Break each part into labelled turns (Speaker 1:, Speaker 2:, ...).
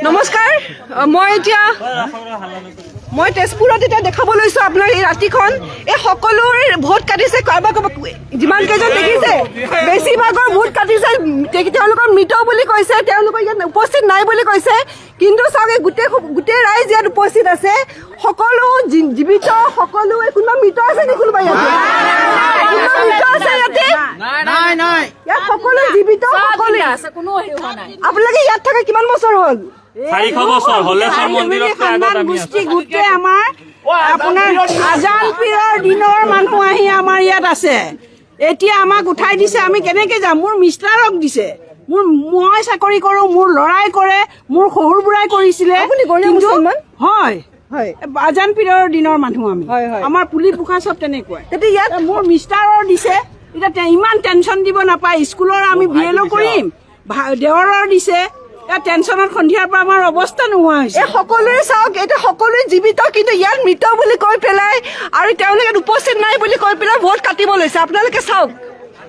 Speaker 1: নমস্কাৰ মই তেজপুৰত এতিয়া দেখাব লৈছো আপোনাৰ এই ৰাতিখন এই সকলোৰে ভোট কাটিছে কাৰোবাক যিমান কেইজন দেখিছে বেছিভাগৰ ভোট কাটিছে তেওঁলোকৰ মৃত বুলি কৈছে তেওঁলোকৰ ইয়াত উপস্থিত নাই বুলি কৈছে কিন্তু চাগে গোটেই ৰাইজ ইয়াত উপস্থিত আছে সকলো জীৱিত সকলো কোনোবা মৃত আছে নেকি কোনোবা ইয়াত মৃত আছে ইয়াতে নাই ইয়াত সকলো জীৱিত সকলো আছে কোনো হোৱা নাই আপোনালোকে ইয়াত থকা কিমান বছৰ হ'ল
Speaker 2: 400 বছৰ হলেশ্বৰ মন্দিৰত
Speaker 3: গোষ্ঠী গোটেই আমাৰ আপোনাৰ আজান পীৰৰ দিনৰ মানুহ আহি আমাৰ ইয়াত আছে এতিয়া আমাক উঠাই দিছে আমি কেনেকে যাম মোৰ মিষ্টাৰক দিছে মই চাকৰি কৰো মোৰ লৰাই কৰে মোৰ শহুৰ বুঢ়াই কৰিছিলে হয় আজান পীৰৰ দিনৰ মানুহ আমি আমাৰ পুলি পোখা চব তেনেকুৱা এতিয়া ইয়াত মোৰ মিষ্টাৰৰ দিছে এতিয়া ইমান টেনচন দিব নাপায় স্কুলৰ আমি বিএলও কৰিম দেৱৰৰ দিছে টেনচনত সন্ধিয়াৰ পৰা আমাৰ অৱস্থা নোহোৱা হৈছে
Speaker 1: সকলোৱে চাওক এতিয়া সকলোৱে জীৱিত কিন্তু ইয়াত মৃত বুলি কৈ পেলাই আৰু তেওঁলোকে উপস্থিত নাই বুলি কৈ পেলাই ভোট কাটিব লৈছে আপোনালোকে চাওক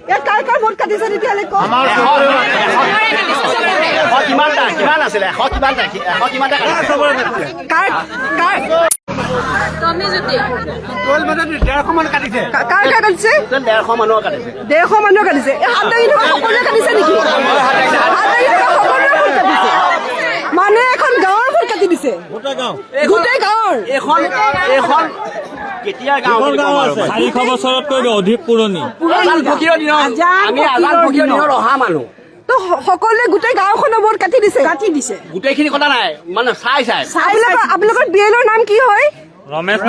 Speaker 1: ইয়াত কাৰ কাৰ ভোট কাটিছে তেতিয়াহ'লে মানে এখন গাঁৱৰ ভোট কাটি দিছে গোটেই গাঁৱৰ
Speaker 2: 400 বছৰতকৈ অধিক পুৰণি
Speaker 1: সকলোৱে গোটেই গাঁওখনৰ ভোট কাটি দিছে
Speaker 4: গোটেইখিনি কথা নাই মানে চাই
Speaker 1: আপোনালোকৰ বিএলৰ নাম কি হয়
Speaker 2: ৰমেশ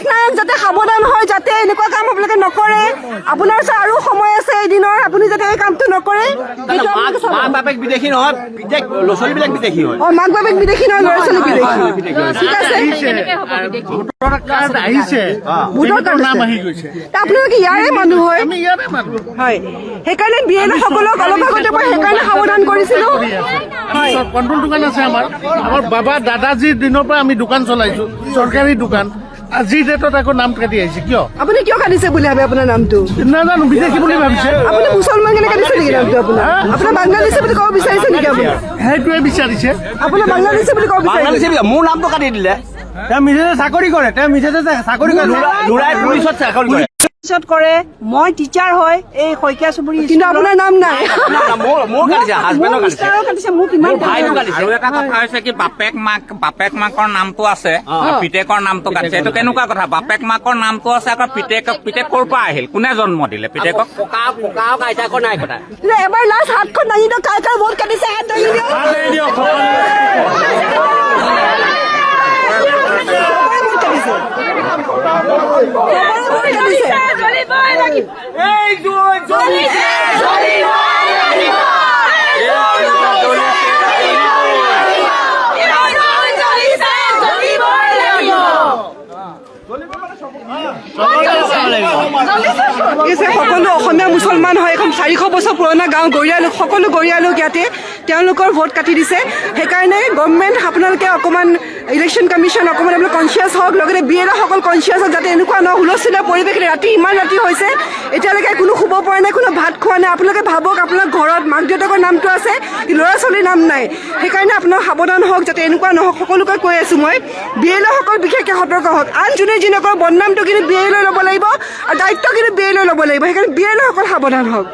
Speaker 2: নায়ক
Speaker 1: যাতে সাৱধান হয় যাতে এনেকুৱা কাম আপোনালোকে নকৰে আপোনাৰ ওচৰত আৰু সময় আছে এদিনৰ আপুনি যাতে এই কামটো নকৰে
Speaker 4: মাক বাপেক বিদেশী নহয় ল'ৰা ছোৱালীবিলাক বিদেশী হয়
Speaker 1: মাক বাপেক বিদেশী নহয় ল'ৰা ছোৱালী বিদেশী ঠিক আছে আপোনালোকে ইয়াৰে মানুহ হয় সেইকাৰণে বিএলঅ সকলক অলপ আগতে মই সেইকাৰণে সাৱধান কৰিছিলো
Speaker 5: কণ্ট্ৰল দোকান আছে আমাৰ বাবা দাদাজীৰ দিনৰ পৰা আমি দোকান চলাইছো চৰকাৰী দোকান আজিৰ ডেটত আকৌ নাম কাটি আহিছে কিয়
Speaker 1: আপুনি কিয় কাটিছে বুলি ভাবে আপোনাৰ নামটো
Speaker 5: নাজানো বিদেশী বুলি ভাবিছে
Speaker 1: আপুনি মুছলমান কেনে কাটিছে নেকি নামটো আপোনাৰ বাংলাদেশী বুলি ক'ব বিচাৰিছে নেকি আপুনি
Speaker 5: সেইটোৱে বিচাৰিছে
Speaker 1: আপোনাৰ বাংলাদেশী বুলি ক'ব বিচাৰিছে
Speaker 4: মোৰ নামটো কাটি দিলে
Speaker 5: তেওঁ মিছেছে চাকৰি কৰে
Speaker 4: ল'ৰাই পুলিচত চাকৰি কৰে
Speaker 3: কৰে মই টিচাৰ হয় এই শইকীয়া চুবুৰী
Speaker 1: কিন্তু আপোনাৰ নাম নাই
Speaker 6: আৰু এটা কথা হৈছে কি বাপেক মাকৰ নামটো আছে পিতেকৰ নামটো কাটিছে এইটো কেনেকুৱা কথা বাপেক মাকৰ নামটো আছে আকৌ পিতেক ক'ৰ পৰা আহিল কোনে জন্ম দিলে পিতেকক
Speaker 4: ককাক আইতাকৰ নাই কথা
Speaker 1: এবাৰ লাষ্ট হাতখন দাঙি দিয়ক কাৰ কাৰ ভোট কাটিছে হাত দাঙি দিয়ক সকলো অসমীয়া মুছলমান হয় এখন 400 বছৰ পুৰণা গাঁও গৰিয়া লোক সকলো গৰিয়া লোক ইয়াতে তেওঁলোকৰ ভোট কাটি দিছে সেইকাৰণে গভৰ্ণমেণ্ট আপোনালোকে অকণমান ইলেকশ্যন কমিশ্যন অকণমান আপোনালোক কনচিয়াছ হওক লগতে বিএলঅ সকল কনচিয়াছ হওক যাতে এনেকুৱা ন হুলস্থুলীয়া পৰিৱেশ ৰাতি ইমান ৰাতি হৈছে এতিয়ালৈকে কোনো শুব পৰা নাই কোনো ভাত খোৱা নাই আপোনালোকে ভাবক আপোনাৰ ঘৰত মাক দেউতাকৰ নামটো আছে ল'ৰা ছোৱালীৰ নাম নাই সেইকাৰণে আপোনাক সাৱধান হওক যাতে এনেকুৱা নহওক সকলোকে কৈ আছোঁ মই বিএলঅ সকল বিশেষকৈ সতৰ্ক হওক আন যোনে যি নকৰক বদনামটো কিন্তু বিএলঅ ল'ব লাগিব আৰু দায়িত্ব কিন্তু বিএলঅ ল'ব লাগিব সেইকাৰণে বিএলঅ সকল সাৱধান হওক